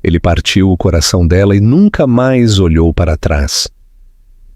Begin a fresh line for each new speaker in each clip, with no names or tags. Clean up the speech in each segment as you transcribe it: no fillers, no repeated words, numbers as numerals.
Ele partiu o coração dela e nunca mais olhou para trás.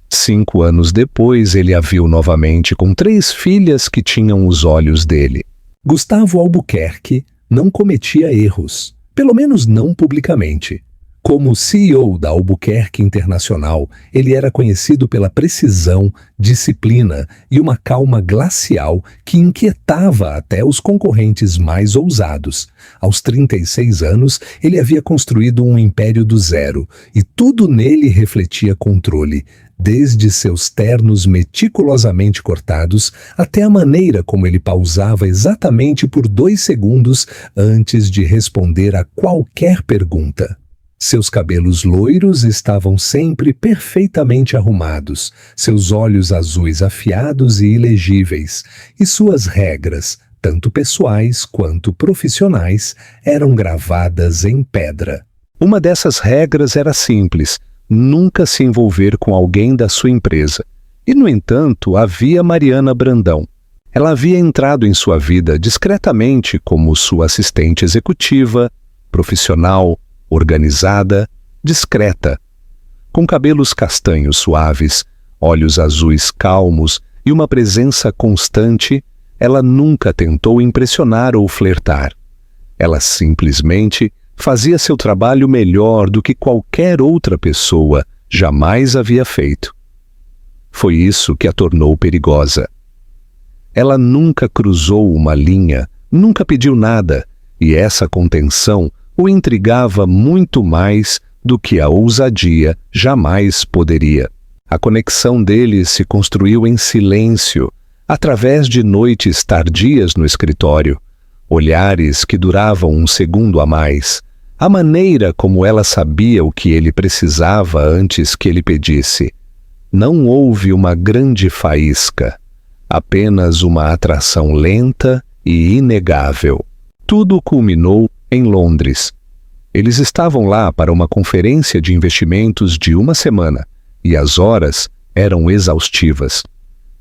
5 anos depois, ele a viu novamente com 3 filhas que tinham os olhos dele. Gustavo Albuquerque não cometia erros, pelo menos não publicamente. Como CEO da Albuquerque Internacional, ele era conhecido pela precisão, disciplina e uma calma glacial que inquietava até os concorrentes mais ousados. Aos 36 anos, ele havia construído um império do zero, e tudo nele refletia controle, desde seus ternos meticulosamente cortados até a maneira como ele pausava exatamente por 2 segundos antes de responder a qualquer pergunta. Seus cabelos loiros estavam sempre perfeitamente arrumados, seus olhos azuis afiados e ilegíveis, e suas regras, tanto pessoais quanto profissionais, eram gravadas em pedra. Uma dessas regras era simples: nunca se envolver com alguém da sua empresa. E, no entanto, havia Mariana Brandão. Ela havia entrado em sua vida discretamente como sua assistente executiva, profissional, organizada, discreta. Com cabelos castanhos suaves, olhos azuis calmos e uma presença constante, ela nunca tentou impressionar ou flertar. Ela simplesmente fazia seu trabalho melhor do que qualquer outra pessoa jamais havia feito. Foi isso que a tornou perigosa. Ela nunca cruzou uma linha, nunca pediu nada, e essa contenção o intrigava muito mais do que a ousadia jamais poderia. A conexão deles se construiu em silêncio, através de noites tardias no escritório, olhares que duravam um segundo a mais, a maneira como ela sabia o que ele precisava antes que ele pedisse. Não houve uma grande faísca, apenas uma atração lenta e inegável. Tudo culminou em Londres. Eles estavam lá para uma conferência de investimentos de 1 semana, e as horas eram exaustivas.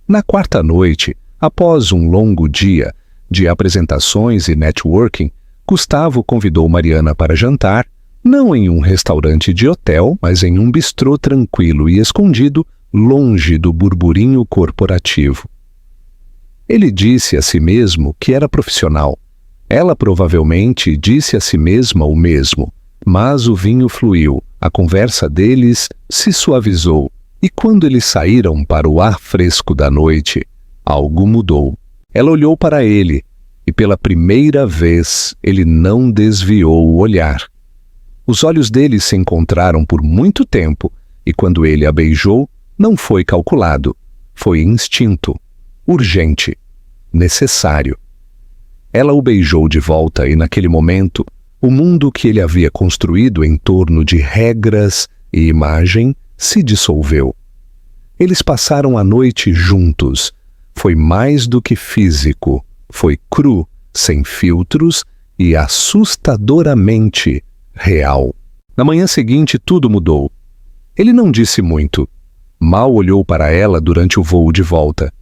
Na 4ª noite, após um longo dia de apresentações e networking, Gustavo convidou Mariana para jantar, não em um restaurante de hotel, mas em um bistrô tranquilo e escondido, longe do burburinho corporativo. Ele disse a si mesmo que era profissional. Ela provavelmente disse a si mesma o mesmo, mas o vinho fluiu, a conversa deles se suavizou, e quando eles saíram para o ar fresco da noite, algo mudou. Ela olhou para ele, e pela primeira vez ele não desviou o olhar. Os olhos deles se encontraram por muito tempo, e quando ele a beijou, não foi calculado, foi instinto, urgente, necessário. Ela o beijou de volta e, naquele momento, o mundo que ele havia construído em torno de regras e imagem se dissolveu. Eles passaram a noite juntos. Foi mais do que físico, foi cru, sem filtros e assustadoramente real. Na manhã seguinte, tudo mudou. Ele não disse muito. Mal olhou para ela durante o voo de volta.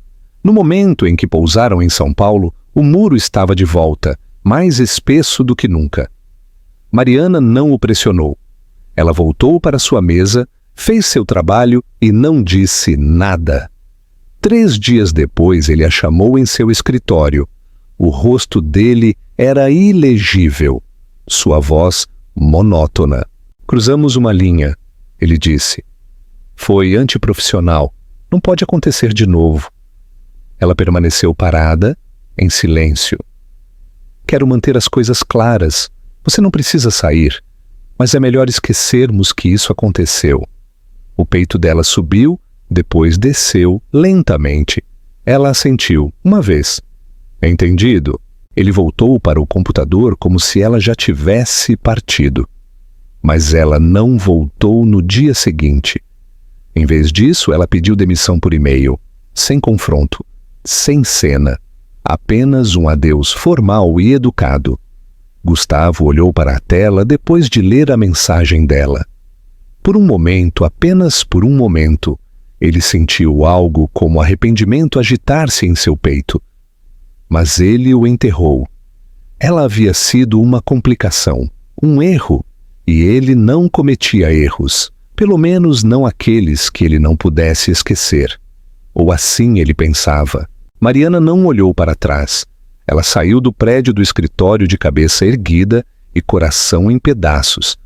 No momento em que pousaram em São Paulo, o muro estava de volta, mais espesso do que nunca. Mariana não o pressionou. Ela voltou para sua mesa, fez seu trabalho e não disse nada. 3 dias depois, ele a chamou em seu escritório. O rosto dele era ilegível, sua voz monótona. Cruzamos uma linha, ele disse. Foi antiprofissional. Não pode acontecer de novo. Ela permaneceu parada, em silêncio. Quero manter as coisas claras. Você não precisa sair, mas é melhor esquecermos que isso aconteceu. O peito dela subiu, depois desceu lentamente. Ela assentiu, uma vez. Entendido. Ele voltou para o computador como se ela já tivesse partido. Mas ela não voltou no dia seguinte. Em vez disso, ela pediu demissão por e-mail, sem confronto, sem cena. Apenas um adeus formal e educado. Gustavo olhou para a tela depois de ler a mensagem dela. Por um momento, apenas por um momento, ele sentiu algo como arrependimento agitar-se em seu peito. Mas ele o enterrou. Ela havia sido uma complicação, um erro, E ele não cometia erros, pelo menos não aqueles que ele não pudesse esquecer. Ou assim ele pensava. Mariana não olhou para trás. Ela saiu do prédio do escritório de cabeça erguida e coração em pedaços.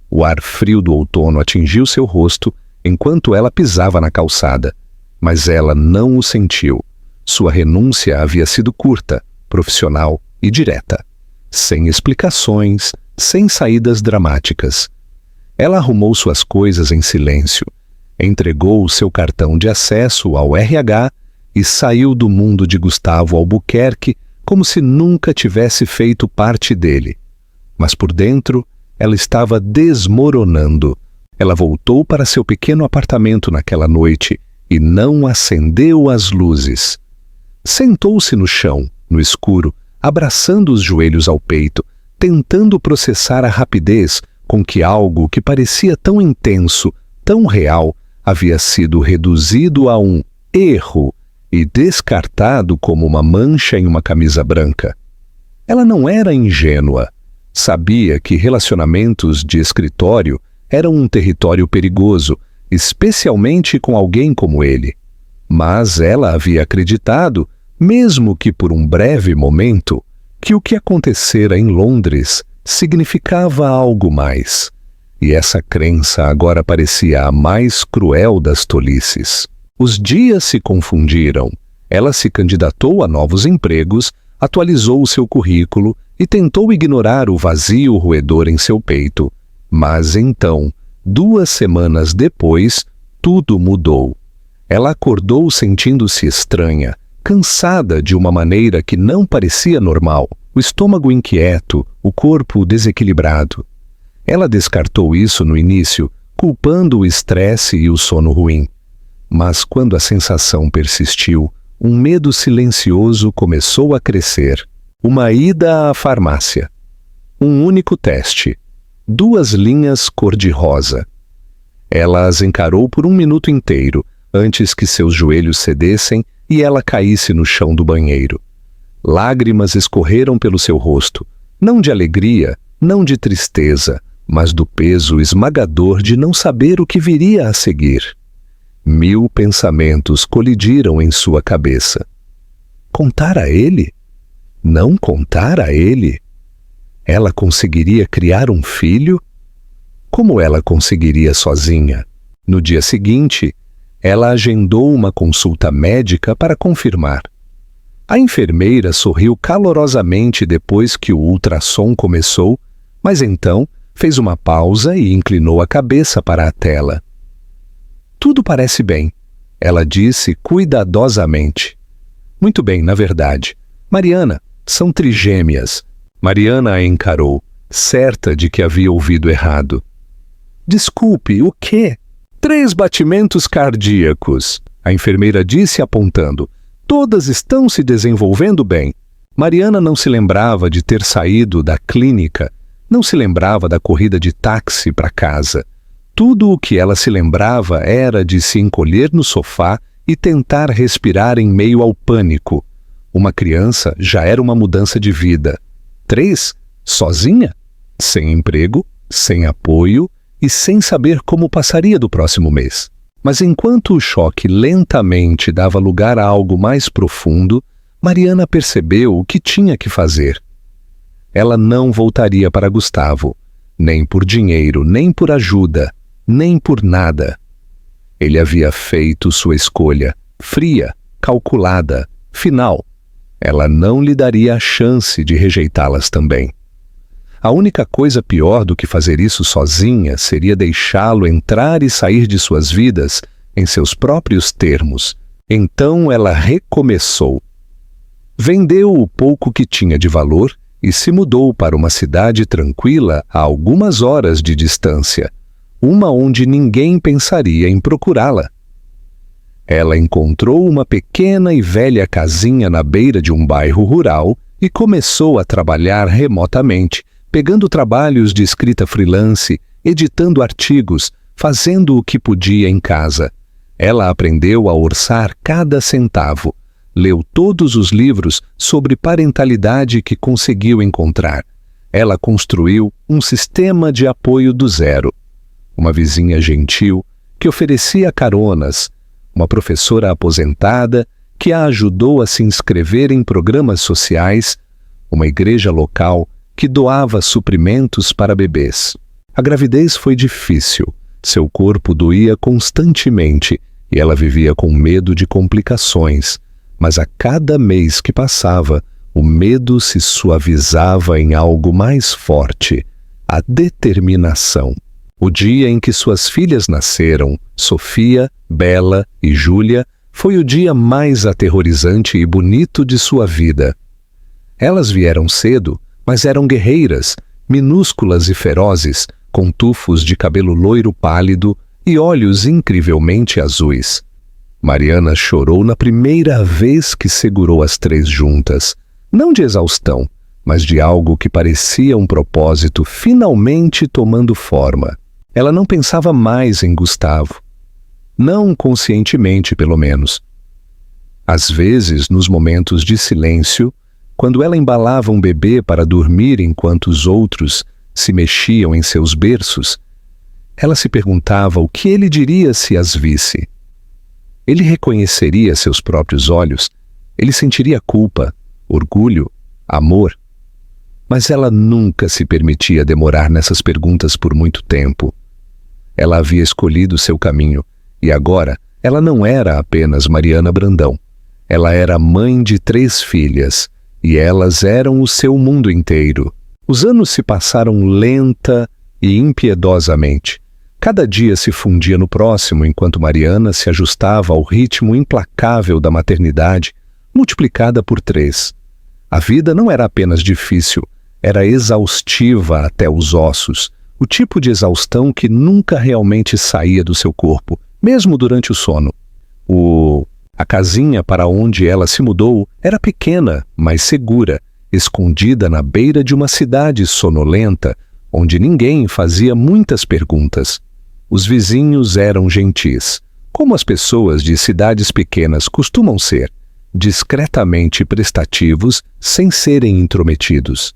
O ar frio do outono atingiu seu rosto enquanto ela pisava na calçada. Mas ela não o sentiu. Sua renúncia havia sido curta, profissional e direta. Sem explicações, sem saídas dramáticas. Ela arrumou suas coisas em silêncio, entregou o seu cartão de acesso ao RH e saiu do mundo de Gustavo Albuquerque como se nunca tivesse feito parte dele. Mas por dentro, ela estava desmoronando. Ela voltou para seu pequeno apartamento naquela noite e não acendeu as luzes. Sentou-se no chão, no escuro, abraçando os joelhos ao peito, tentando processar a rapidez com que algo que parecia tão intenso, tão real, havia sido reduzido a um erro e descartado como uma mancha em uma camisa branca. Ela não era ingênua. Sabia que relacionamentos de escritório eram um território perigoso, especialmente com alguém como ele. Mas ela havia acreditado, mesmo que por um breve momento, que o que acontecera em Londres significava algo mais. E essa crença agora parecia a mais cruel das tolices. Os dias se confundiram. Ela se candidatou a novos empregos, atualizou o seu currículo e tentou ignorar o vazio roedor em seu peito. Mas então, 2 semanas depois, tudo mudou. Ela acordou sentindo-se estranha, cansada de uma maneira que não parecia normal, o estômago inquieto, o corpo desequilibrado. Ela descartou isso no início, culpando o estresse e o sono ruim. Mas quando a sensação persistiu, um medo silencioso começou a crescer. Uma ida à farmácia. Um único teste. 2 linhas cor-de-rosa. Ela as encarou por 1 minuto inteiro, antes que seus joelhos cedessem e ela caísse no chão do banheiro. Lágrimas escorreram pelo seu rosto, não de alegria, não de tristeza, mas do peso esmagador de não saber o que viria a seguir. 1000 pensamentos colidiram em sua cabeça. Contar a ele? Não contar a ele? Ela conseguiria criar um filho? Como ela conseguiria sozinha? No dia seguinte, ela agendou uma consulta médica para confirmar. A enfermeira sorriu calorosamente depois que o ultrassom começou, mas então fez uma pausa e inclinou a cabeça para a tela. Tudo parece bem, ela disse cuidadosamente. Muito bem, na verdade. Mariana, são trigêmeas. Mariana a encarou, certa de que havia ouvido errado. Desculpe, o quê? 3 batimentos cardíacos, a enfermeira disse apontando. Todas estão se desenvolvendo bem. Mariana não se lembrava de ter saído da clínica, não se lembrava da corrida de táxi para casa. Tudo o que ela se lembrava era de se encolher no sofá e tentar respirar em meio ao pânico. Uma criança já era uma mudança de vida. 3? Sozinha? Sem emprego, sem apoio e sem saber como passaria do próximo mês. Mas enquanto o choque lentamente dava lugar a algo mais profundo, Mariana percebeu o que tinha que fazer. Ela não voltaria para Gustavo, nem por dinheiro, nem por ajuda, nem por nada. Ele havia feito sua escolha, fria, calculada, final. Ela não lhe daria a chance de rejeitá-las também. A única coisa pior do que fazer isso sozinha seria deixá-lo entrar e sair de suas vidas em seus próprios termos. Então ela recomeçou. Vendeu o pouco que tinha de valor e se mudou para uma cidade tranquila a algumas horas de distância, uma onde ninguém pensaria em procurá-la. Ela encontrou uma pequena e velha casinha na beira de um bairro rural e começou a trabalhar remotamente, pegando trabalhos de escrita freelance, editando artigos, fazendo o que podia em casa. Ela aprendeu a orçar cada centavo, leu todos os livros sobre parentalidade que conseguiu encontrar. ela construiu um sistema de apoio do zero. Uma vizinha gentil que oferecia caronas, uma professora aposentada que a ajudou a se inscrever em programas sociais, uma igreja local que doava suprimentos para bebês. A gravidez foi difícil, seu corpo doía constantemente e ela vivia com medo de complicações, mas a cada mês que passava, o medo se suavizava em algo mais forte, a determinação. O dia em que suas filhas nasceram, Sofia, Bela e Júlia, foi o dia mais aterrorizante e bonito de sua vida. Elas vieram cedo, mas eram guerreiras, minúsculas e ferozes, com tufos de cabelo loiro pálido e olhos incrivelmente azuis. Mariana chorou na primeira vez que segurou as três juntas, não de exaustão, mas de algo que parecia um propósito finalmente tomando forma. Ela não pensava mais em Gustavo. Não conscientemente, pelo menos. Às vezes, nos momentos de silêncio, quando ela embalava um bebê para dormir enquanto os outros se mexiam em seus berços, ela se perguntava o que ele diria se as visse. Ele reconheceria seus próprios olhos? Ele sentiria culpa, orgulho, amor? Mas ela nunca se permitia demorar nessas perguntas por muito tempo. Ela havia escolhido seu caminho, e agora ela não era apenas Mariana Brandão. Ela era mãe de 3 filhas, e elas eram o seu mundo inteiro. Os anos se passaram lenta e impiedosamente. Cada dia se fundia no próximo enquanto Mariana se ajustava ao ritmo implacável da maternidade, multiplicada por 3. A vida não era apenas difícil, era exaustiva até os ossos, o tipo de exaustão que nunca realmente saía do seu corpo, mesmo durante o sono. A casinha para onde ela se mudou era pequena, mas segura, escondida na beira de uma cidade sonolenta, onde ninguém fazia muitas perguntas. Os vizinhos eram gentis, como as pessoas de cidades pequenas costumam ser, discretamente prestativos sem serem intrometidos.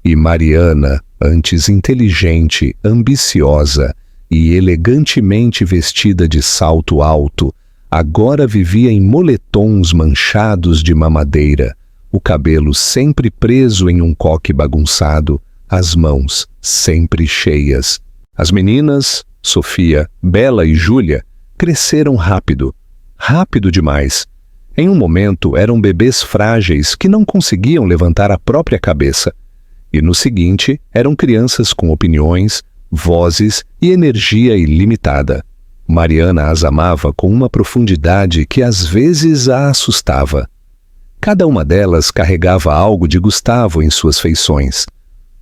E Mariana, antes inteligente, ambiciosa e elegantemente vestida de salto alto, agora vivia em moletons manchados de mamadeira, o cabelo sempre preso em um coque bagunçado, as mãos sempre cheias. As meninas, Sofia, Bela e Júlia, cresceram rápido, rápido demais. Em um momento eram bebês frágeis que não conseguiam levantar a própria cabeça. E no seguinte eram crianças com opiniões, vozes e energia ilimitada. Mariana as amava com uma profundidade que às vezes a assustava. Cada uma delas carregava algo de Gustavo em suas feições.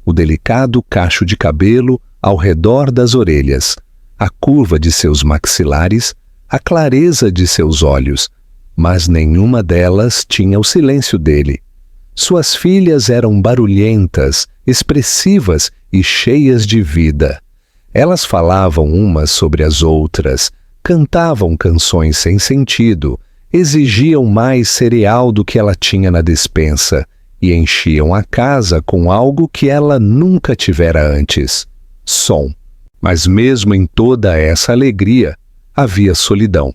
O delicado cacho de cabelo ao redor das orelhas, a curva de seus maxilares, a clareza de seus olhos, mas nenhuma delas tinha o silêncio dele. Suas filhas eram barulhentas, expressivas e cheias de vida. Elas falavam umas sobre as outras, cantavam canções sem sentido, exigiam mais cereal do que ela tinha na despensa e enchiam a casa com algo que ela nunca tivera antes: som. Mas mesmo em toda essa alegria, havia solidão.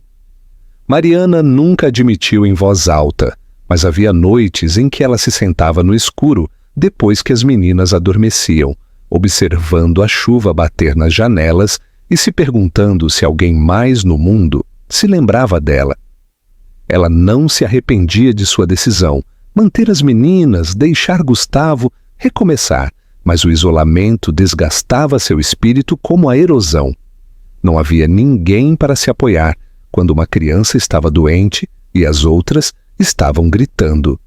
Mariana nunca admitiu em voz alta, mas havia noites em que ela se sentava no escuro depois que as meninas adormeciam, observando a chuva bater nas janelas e se perguntando se alguém mais no mundo se lembrava dela. Ela não se arrependia de sua decisão, manter as meninas, deixar Gustavo, recomeçar, mas o isolamento desgastava seu espírito como a erosão. Não havia ninguém para se apoiar quando uma criança estava doente e as outras estavam gritando.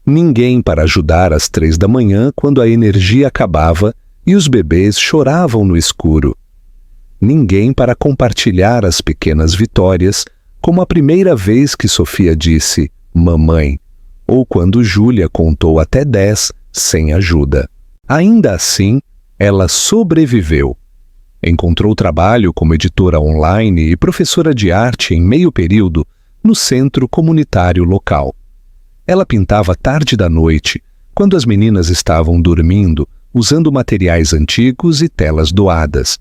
Ninguém para ajudar às 3 da manhã quando a energia acabava e os bebês choravam no escuro. Ninguém para compartilhar as pequenas vitórias, como a primeira vez que Sofia disse "mamãe", ou quando Júlia contou até 10 sem ajuda. Ainda assim, ela sobreviveu. Encontrou trabalho como editora online e professora de arte em meio período no centro comunitário local. Ela pintava tarde da noite, quando as meninas estavam dormindo, usando materiais antigos e telas doadas.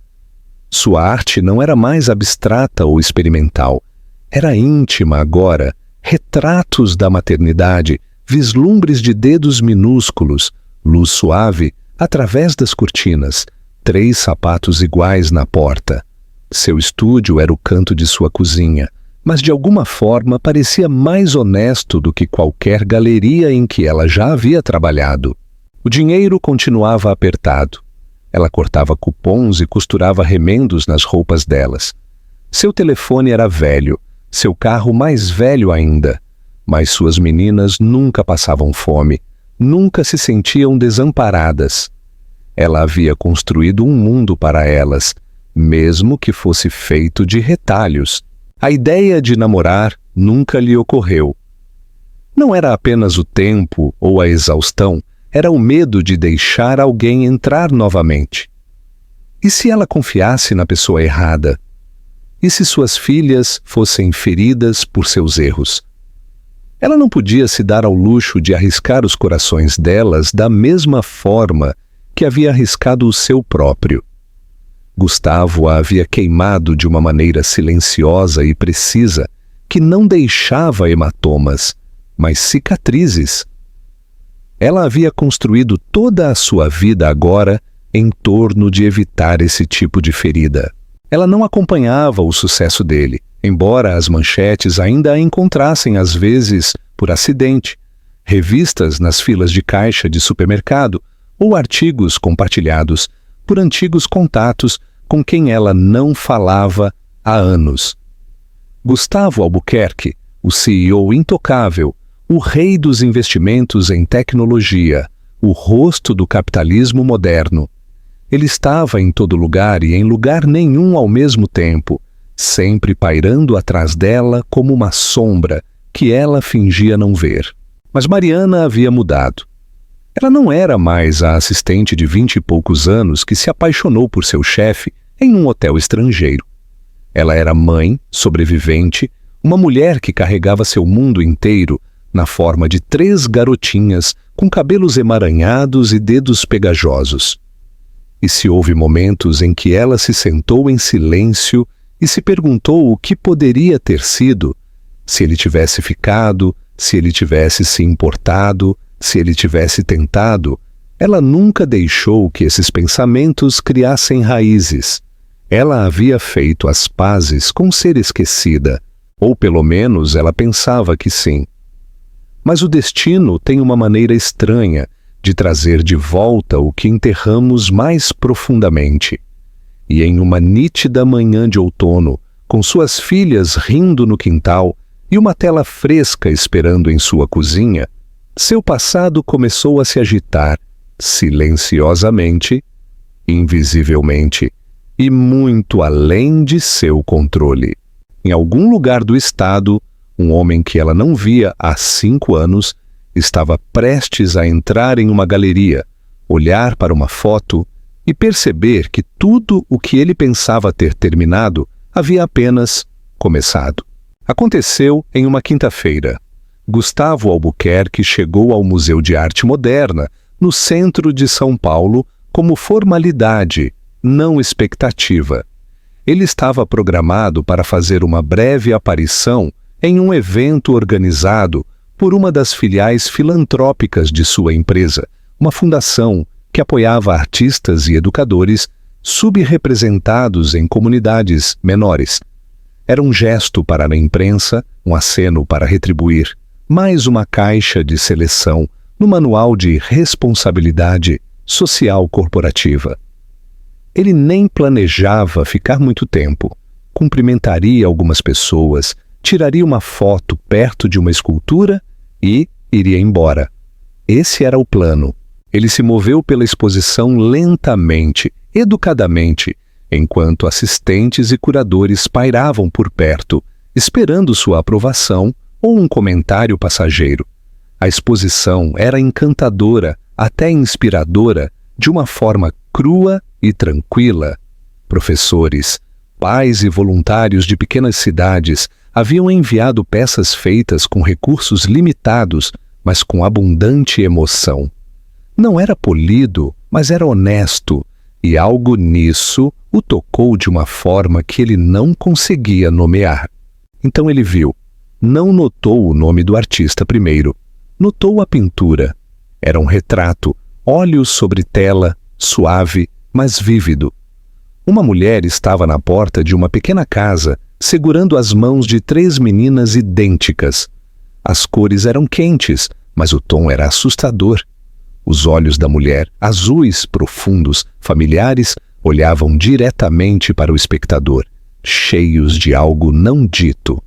Sua arte não era mais abstrata ou experimental. Era íntima agora, retratos da maternidade, vislumbres de dedos minúsculos, luz suave através das cortinas, 3 sapatos iguais na porta. Seu estúdio era o canto de sua cozinha, mas de alguma forma parecia mais honesto do que qualquer galeria em que ela já havia trabalhado. O dinheiro continuava apertado. Ela cortava cupons e costurava remendos nas roupas delas. Seu telefone era velho, seu carro mais velho ainda, mas suas meninas nunca passavam fome, nunca se sentiam desamparadas. Ela havia construído um mundo para elas, mesmo que fosse feito de retalhos. A ideia de namorar nunca lhe ocorreu. Não era apenas o tempo ou a exaustão, era o medo de deixar alguém entrar novamente. E se ela confiasse na pessoa errada? E se suas filhas fossem feridas por seus erros? Ela não podia se dar ao luxo de arriscar os corações delas da mesma forma que havia arriscado o seu próprio. Gustavo a havia queimado de uma maneira silenciosa e precisa, que não deixava hematomas, mas cicatrizes. Ela havia construído toda a sua vida agora em torno de evitar esse tipo de ferida. Ela não acompanhava o sucesso dele, embora as manchetes ainda a encontrassem às vezes por acidente, revistas nas filas de caixa de supermercado ou artigos compartilhados por antigos contatos com quem ela não falava há anos. Gustavo Albuquerque, o CEO intocável, o rei dos investimentos em tecnologia, o rosto do capitalismo moderno. Ele estava em todo lugar e em lugar nenhum ao mesmo tempo, sempre pairando atrás dela como uma sombra que ela fingia não ver. Mas Mariana havia mudado. Ela não era mais a assistente de 20 e poucos anos que se apaixonou por seu chefe em um hotel estrangeiro. Ela era mãe, sobrevivente, uma mulher que carregava seu mundo inteiro na forma de 3 garotinhas com cabelos emaranhados e dedos pegajosos. E se houve momentos em que ela se sentou em silêncio e se perguntou o que poderia ter sido, se ele tivesse ficado, se ele tivesse se importado, se ele tivesse tentado, ela nunca deixou que esses pensamentos criassem raízes. Ela havia feito as pazes com ser esquecida, ou pelo menos ela pensava que sim. Mas o destino tem uma maneira estranha de trazer de volta o que enterramos mais profundamente. E em uma nítida manhã de outono, com suas filhas rindo no quintal e uma tela fresca esperando em sua cozinha, seu passado começou a se agitar, silenciosamente, invisivelmente, e muito além de seu controle. Em algum lugar do estado, um homem que ela não via há 5 anos estava prestes a entrar em uma galeria, olhar para uma foto e perceber que tudo o que ele pensava ter terminado havia apenas começado. Aconteceu em uma quinta-feira. Gustavo Albuquerque chegou ao Museu de Arte Moderna, no centro de São Paulo, como formalidade, não expectativa. Ele estava programado para fazer uma breve aparição em um evento organizado por uma das filiais filantrópicas de sua empresa, uma fundação que apoiava artistas e educadores subrepresentados em comunidades menores. Era um gesto para a imprensa, um aceno para retribuir, mais uma caixa de seleção no manual de responsabilidade social corporativa. Ele nem planejava ficar muito tempo. Cumprimentaria algumas pessoas, tiraria uma foto perto de uma escultura e iria embora. Esse era o plano. Ele se moveu pela exposição lentamente, educadamente, enquanto assistentes e curadores pairavam por perto, esperando sua aprovação ou um comentário passageiro. A exposição era encantadora, até inspiradora, de uma forma crua e tranquila. Professores, pais e voluntários de pequenas cidades haviam enviado peças feitas com recursos limitados, mas com abundante emoção. Não era polido mas era honesto, e algo nisso o tocou de uma forma que ele não conseguia nomear. Então ele viu. Não notou o nome do artista primeiro. Notou a pintura. Era um retrato, olhos sobre tela, suave, mas vívido. Uma mulher estava na porta de uma pequena casa, segurando as mãos de 3 meninas idênticas. As cores eram quentes, mas o tom era assustador. Os olhos da mulher, azuis, profundos, familiares, olhavam diretamente para o espectador, cheios de algo não dito.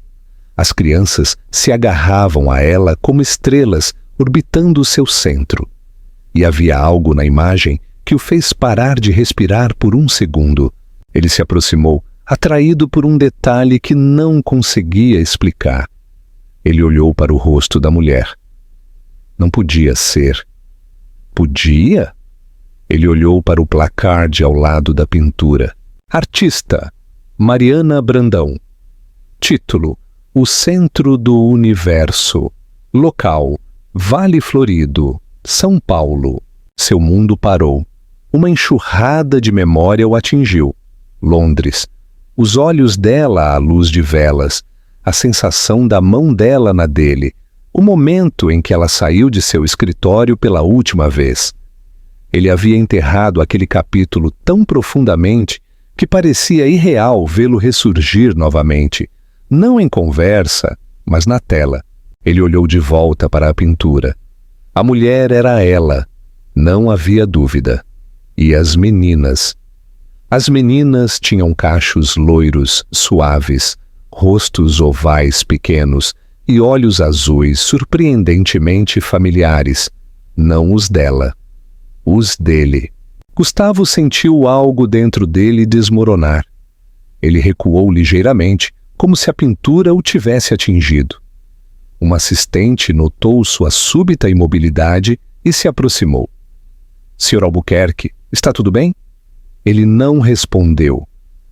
As crianças se agarravam a ela como estrelas orbitando o seu centro. E havia algo na imagem que o fez parar de respirar por um segundo. Ele se aproximou, atraído por um detalhe que não conseguia explicar. Ele olhou para o rosto da mulher. Não podia ser. Podia? Ele olhou para o placard ao lado da pintura. Artista: Mariana Brandão. Título: O Centro do Universo. Local: Vale Florido, São Paulo. Seu mundo parou. Uma enxurrada de memória o atingiu. Londres. Os olhos dela à luz de velas. A sensação da mão dela na dele. O momento em que ela saiu de seu escritório pela última vez. Ele havia enterrado aquele capítulo tão profundamente que parecia irreal vê-lo ressurgir novamente, não em conversa, mas na tela. Ele olhou de volta para a pintura. A mulher era ela, não havia dúvida. E as meninas? As meninas tinham cachos loiros, suaves, rostos ovais pequenos e olhos azuis surpreendentemente familiares, não os dela. Os dele. Gustavo sentiu algo dentro dele desmoronar. Ele recuou ligeiramente, como se a pintura o tivesse atingido. Uma assistente notou sua súbita imobilidade e se aproximou. Sr. Albuquerque, está tudo bem? Ele não respondeu.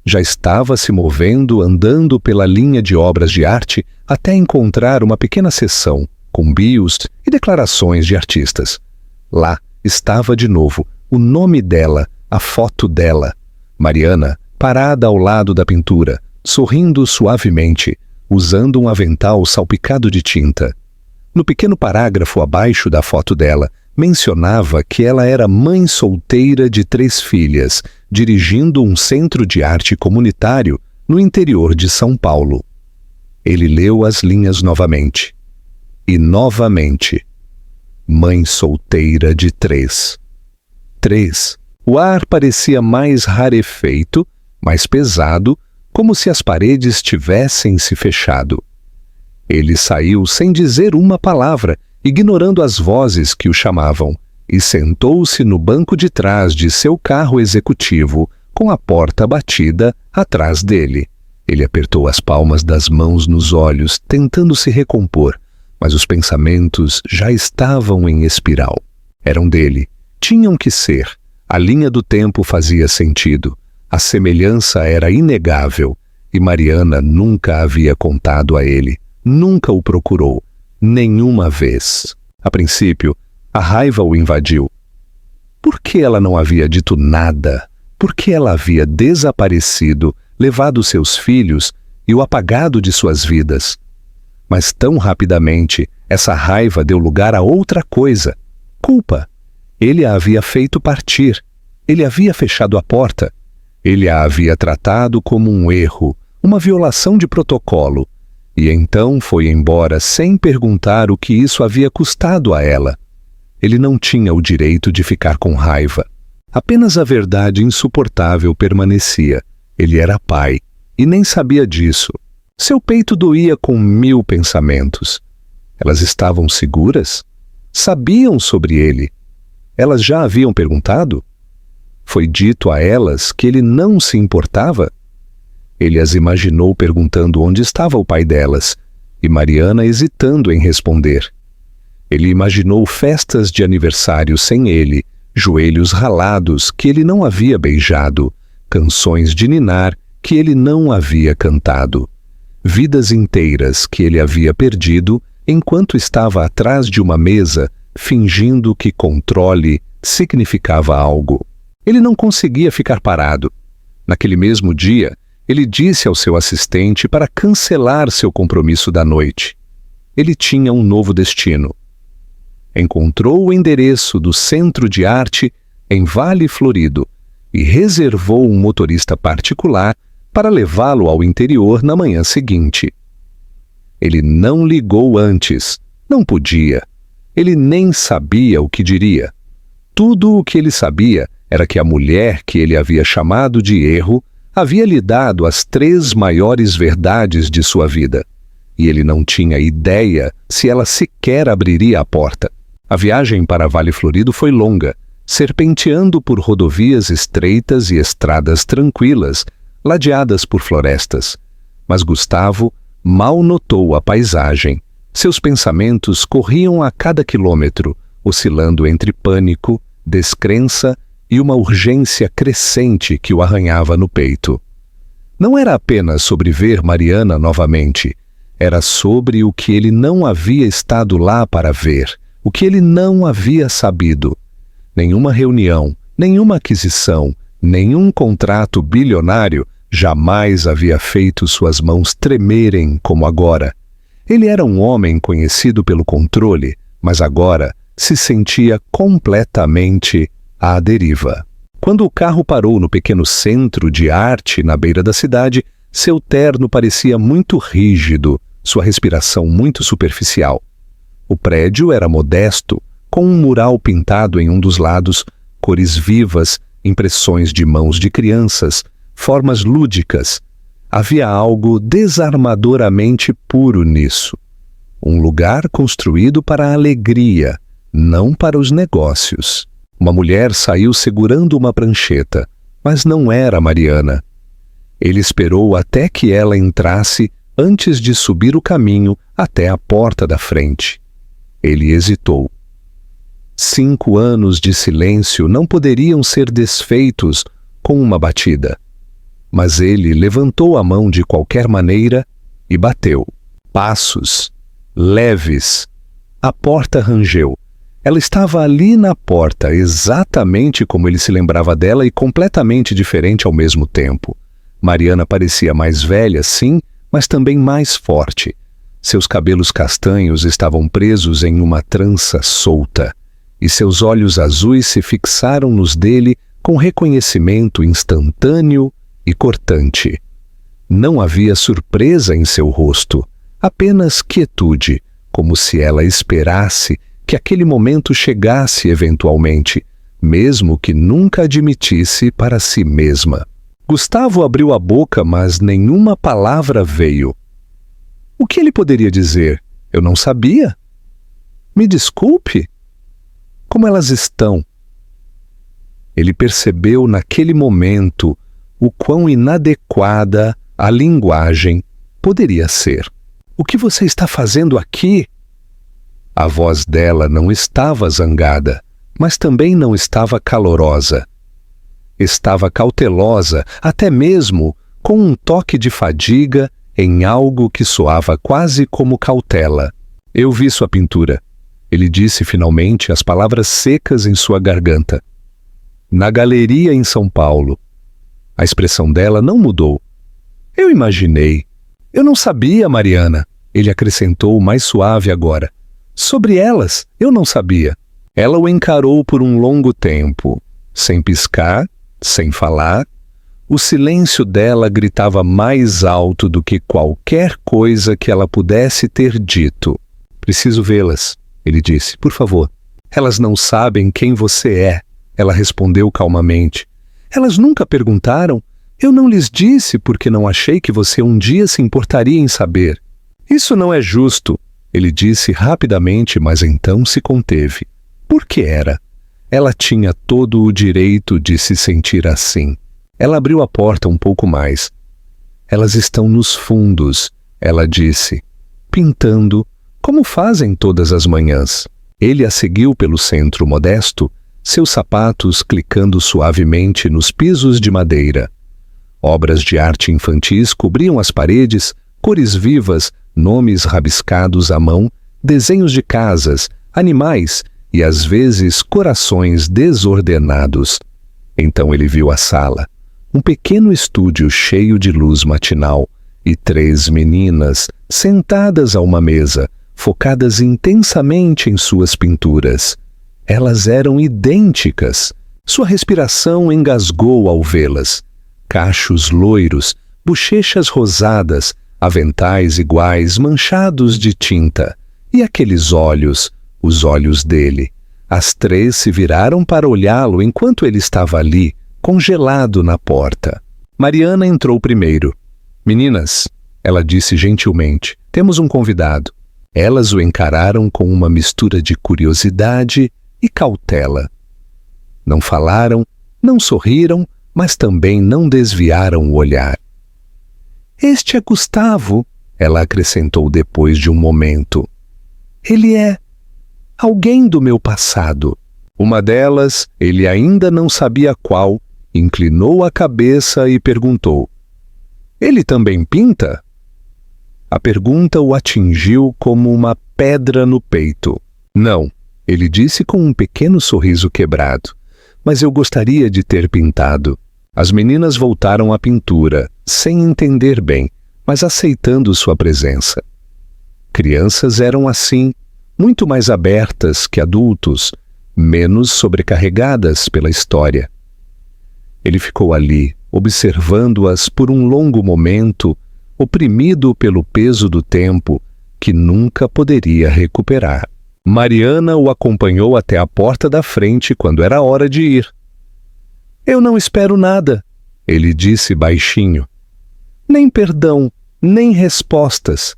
Já estava se movendo, andando pela linha de obras de arte até encontrar uma pequena seção, com bios e declarações de artistas. Lá estava de novo o nome dela, a foto dela. Mariana, parada ao lado da pintura, sorrindo suavemente, usando um avental salpicado de tinta. No pequeno parágrafo abaixo da foto dela, mencionava que ela era mãe solteira de 3 filhas, dirigindo um centro de arte comunitário no interior de São Paulo. Ele leu as linhas novamente. E novamente. Mãe solteira de 3. 3. O ar parecia mais rarefeito, mais pesado, como se as paredes tivessem se fechado. Ele saiu sem dizer uma palavra, ignorando as vozes que o chamavam, e sentou-se no banco de trás de seu carro executivo, com a porta batida atrás dele. Ele apertou as palmas das mãos nos olhos, tentando se recompor, mas os pensamentos já estavam em espiral. Eram dele, tinham que ser. A linha do tempo fazia sentido. A semelhança era inegável, e Mariana nunca havia contado a ele, nunca o procurou, nenhuma vez. A princípio, a raiva o invadiu. Por que ela não havia dito nada? Por que ela havia desaparecido, levado seus filhos e o apagado de suas vidas? Mas tão rapidamente, essa raiva deu lugar a outra coisa. Culpa. Ele a havia feito partir. Ele havia fechado a porta. Ele a havia tratado como um erro, uma violação de protocolo. E então foi embora sem perguntar o que isso havia custado a ela. Ele não tinha o direito de ficar com raiva. Apenas a verdade insuportável permanecia. Ele era pai, e nem sabia disso. Seu peito doía com 1000 pensamentos. Elas estavam seguras? Sabiam sobre ele? Elas já haviam perguntado? Foi dito a elas que ele não se importava? Ele as imaginou perguntando onde estava o pai delas, e Mariana hesitando em responder. Ele imaginou festas de aniversário sem ele, joelhos ralados que ele não havia beijado, canções de ninar que ele não havia cantado, vidas inteiras que ele havia perdido enquanto estava atrás de uma mesa, fingindo que controle significava algo. Ele não conseguia ficar parado. Naquele mesmo dia, ele disse ao seu assistente para cancelar seu compromisso da noite. Ele tinha um novo destino. Encontrou o endereço do Centro de Arte em Vale Florido e reservou um motorista particular para levá-lo ao interior na manhã seguinte. Ele não ligou antes, não podia. Ele nem sabia o que diria. Tudo o que ele sabia era que a mulher que ele havia chamado de erro havia lhe dado as 3 maiores verdades de sua vida, e ele não tinha ideia se ela sequer abriria a porta. A viagem para Vale Florido foi longa, serpenteando por rodovias estreitas e estradas tranquilas, ladeadas por florestas. Mas Gustavo mal notou a paisagem. Seus pensamentos corriam a cada quilômetro, oscilando entre pânico, descrença e uma urgência crescente que o arranhava no peito. Não era apenas sobre ver Mariana novamente, era sobre o que ele não havia estado lá para ver, o que ele não havia sabido. Nenhuma reunião, nenhuma aquisição, nenhum contrato bilionário jamais havia feito suas mãos tremerem como agora. Ele era um homem conhecido pelo controle, mas agora se sentia completamente à deriva. Quando o carro parou no pequeno centro de arte na beira da cidade, seu terno parecia muito rígido, sua respiração muito superficial. O prédio era modesto, com um mural pintado em um dos lados, cores vivas, impressões de mãos de crianças, formas lúdicas. Havia algo desarmadoramente puro nisso. Um lugar construído para a alegria, não para os negócios. Uma mulher saiu segurando uma prancheta, mas não era Mariana. Ele esperou até que ela entrasse antes de subir o caminho até a porta da frente. Ele hesitou. 5 anos de silêncio não poderiam ser desfeitos com uma batida. Mas ele levantou a mão de qualquer maneira e bateu. Passos, leves. A porta rangeu. Ela estava ali na porta, exatamente como ele se lembrava dela e completamente diferente ao mesmo tempo. Mariana parecia mais velha, sim, mas também mais forte. Seus cabelos castanhos estavam presos em uma trança solta, e seus olhos azuis se fixaram nos dele com reconhecimento instantâneo e cortante. Não havia surpresa em seu rosto, apenas quietude, como se ela esperasse que aquele momento chegasse eventualmente, mesmo que nunca admitisse para si mesma. Gustavo abriu a boca, mas nenhuma palavra veio. O que ele poderia dizer? Eu não sabia. Me desculpe. Como elas estão? Ele percebeu naquele momento o quão inadequada a linguagem poderia ser. O que você está fazendo aqui? A voz dela não estava zangada, mas também não estava calorosa. Estava cautelosa, até mesmo com um toque de fadiga em algo que soava quase como cautela. Eu vi sua pintura. Ele disse finalmente, as palavras secas em sua garganta. Na galeria em São Paulo. A expressão dela não mudou. Eu imaginei. Eu não sabia, Mariana. Ele acrescentou mais suave agora. Sobre elas, eu não sabia. Ela o encarou por um longo tempo, sem piscar, sem falar. O silêncio dela gritava mais alto do que qualquer coisa que ela pudesse ter dito. Preciso vê-las, ele disse, por favor. Elas não sabem quem você é, ela respondeu calmamente. Elas nunca perguntaram. Eu não lhes disse porque não achei que você um dia se importaria em saber. Isso não é justo, ele disse rapidamente, mas então se conteve. Por que era? Ela tinha todo o direito de se sentir assim. Ela abriu a porta um pouco mais. Elas estão nos fundos, ela disse, pintando, como fazem todas as manhãs. Ele a seguiu pelo centro modesto, seus sapatos clicando suavemente nos pisos de madeira. Obras de arte infantis cobriam as paredes, cores vivas, nomes rabiscados à mão, desenhos de casas, animais e às vezes corações desordenados. Então ele viu a sala, um pequeno estúdio cheio de luz matinal, e 3 meninas sentadas a uma mesa, focadas intensamente em suas pinturas. Elas eram idênticas. Sua respiração engasgou ao vê-las. Cachos loiros, bochechas rosadas, aventais iguais manchados de tinta. E aqueles olhos, os olhos dele. As 3 se viraram para olhá-lo enquanto ele estava ali, congelado na porta. Mariana entrou primeiro. Meninas, ela disse gentilmente, temos um convidado. Elas o encararam com uma mistura de curiosidade e cautela. Não falaram, não sorriram, mas também não desviaram o olhar. Este é Gustavo, ela acrescentou depois de um momento. Ele é alguém do meu passado. Uma delas, ele ainda não sabia qual, inclinou a cabeça e perguntou: ele também pinta? A pergunta o atingiu como uma pedra no peito. Não, ele disse com um pequeno sorriso quebrado. Mas eu gostaria de ter pintado. As meninas voltaram à pintura, sem entender bem, mas aceitando sua presença. Crianças eram assim, muito mais abertas que adultos, menos sobrecarregadas pela história. Ele ficou ali, observando-as por um longo momento, oprimido pelo peso do tempo que nunca poderia recuperar. Mariana o acompanhou até a porta da frente quando era hora de ir. Eu não espero nada, ele disse baixinho. Nem perdão, nem respostas.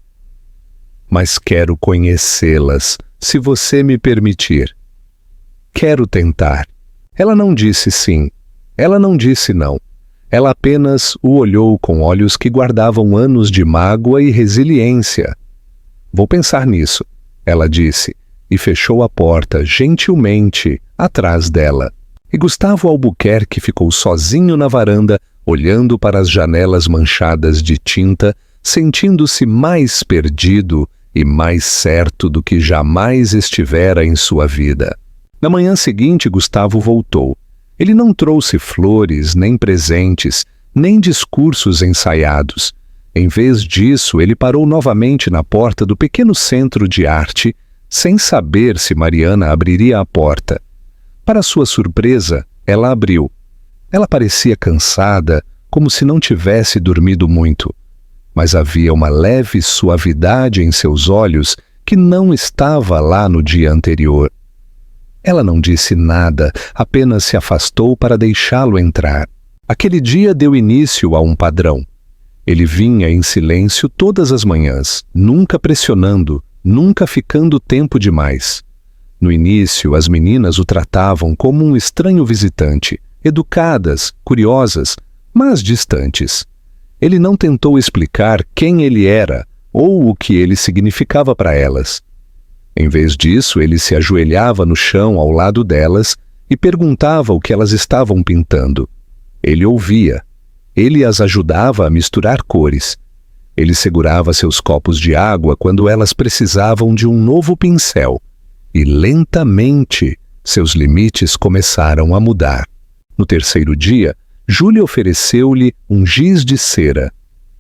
Mas quero conhecê-las, se você me permitir. Quero tentar. Ela não disse sim. Ela não disse não. Ela apenas o olhou com olhos que guardavam anos de mágoa e resiliência. Vou pensar nisso, ela disse, e fechou a porta gentilmente atrás dela. E Gustavo Albuquerque ficou sozinho na varanda, olhando para as janelas manchadas de tinta, sentindo-se mais perdido e mais certo do que jamais estivera em sua vida. Na manhã seguinte, Gustavo voltou. Ele não trouxe flores, nem presentes, nem discursos ensaiados. Em vez disso, ele parou novamente na porta do pequeno centro de arte, sem saber se Mariana abriria a porta. Para sua surpresa, ela abriu. Ela parecia cansada, como se não tivesse dormido muito. Mas havia uma leve suavidade em seus olhos que não estava lá no dia anterior. Ela não disse nada, apenas se afastou para deixá-lo entrar. Aquele dia deu início a um padrão. Ele vinha em silêncio todas as manhãs, nunca pressionando, nunca ficando tempo demais. No início, as meninas o tratavam como um estranho visitante, educadas, curiosas, mas distantes. Ele não tentou explicar quem ele era ou o que ele significava para elas. Em vez disso, ele se ajoelhava no chão ao lado delas e perguntava o que elas estavam pintando. Ele ouvia. Ele as ajudava a misturar cores. Ele segurava seus copos de água quando elas precisavam de um novo pincel. E lentamente, seus limites começaram a mudar. No terceiro dia, Júlia ofereceu-lhe um giz de cera.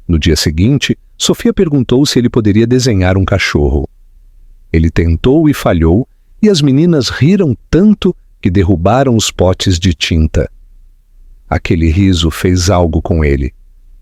No dia seguinte, Sofia perguntou se ele poderia desenhar um cachorro. Ele tentou e falhou, e as meninas riram tanto que derrubaram os potes de tinta. Aquele riso fez algo com ele.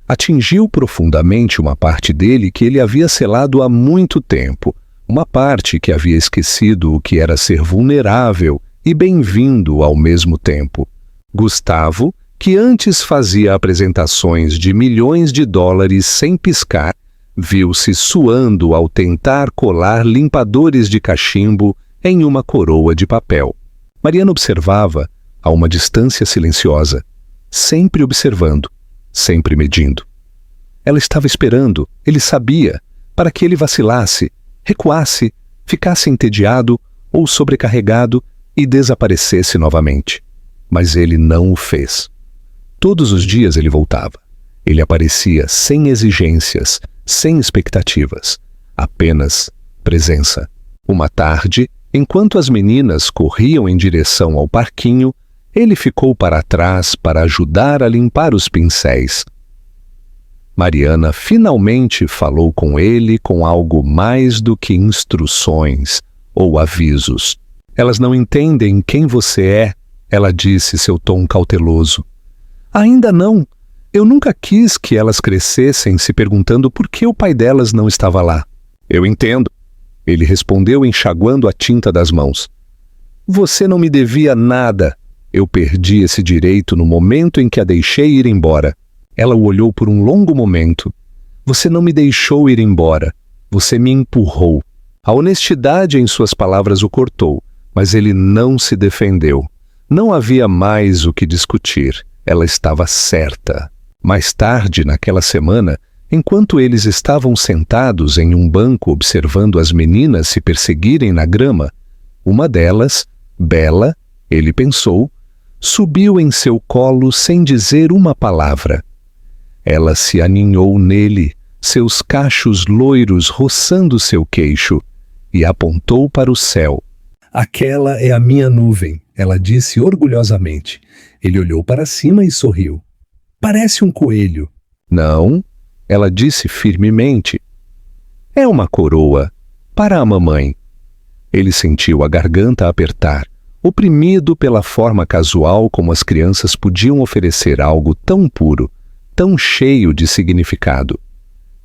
Atingiu profundamente uma parte dele que ele havia selado há muito tempo, uma parte que havia esquecido o que era ser vulnerável e bem-vindo ao mesmo tempo. Gustavo, que antes fazia apresentações de milhões de dólares sem piscar, viu-se suando ao tentar colar limpadores de cachimbo em uma coroa de papel. Mariana observava a uma distância silenciosa, sempre observando, sempre medindo. Ela estava esperando, ele sabia, para que ele vacilasse, recuasse, ficasse entediado ou sobrecarregado e desaparecesse novamente. Mas ele não o fez. Todos os dias ele voltava. Ele aparecia sem exigências, sem expectativas, apenas presença. Uma tarde, Enquanto as meninas corriam em direção ao parquinho, ele ficou para trás para ajudar a limpar os pincéis. Mariana finalmente falou com ele com algo mais do que instruções ou avisos. Elas não entendem quem você é, ela disse, seu tom cauteloso. Ainda não. Eu nunca quis que elas crescessem se perguntando por que o pai delas não estava lá. Eu entendo, ele respondeu enxaguando a tinta das mãos. Você não me devia nada. Eu perdi esse direito no momento em que a deixei ir embora. Ela o olhou por um longo momento. Você não me deixou ir embora. Você me empurrou. A honestidade em suas palavras o cortou, mas ele não se defendeu. Não havia mais o que discutir. Ela estava certa. Mais tarde, naquela semana, enquanto eles estavam sentados em um banco observando as meninas se perseguirem na grama, uma delas, Bela, ele pensou, subiu em seu colo sem dizer uma palavra. Ela se aninhou nele, seus cachos loiros roçando seu queixo, e apontou para o céu. Aquela é a minha nuvem, ela disse orgulhosamente. Ele olhou para cima e sorriu. Parece um coelho. Não, ela disse firmemente. É uma coroa, para a mamãe. Ele sentiu a garganta apertar, oprimido pela forma casual como as crianças podiam oferecer algo tão puro, tão cheio de significado.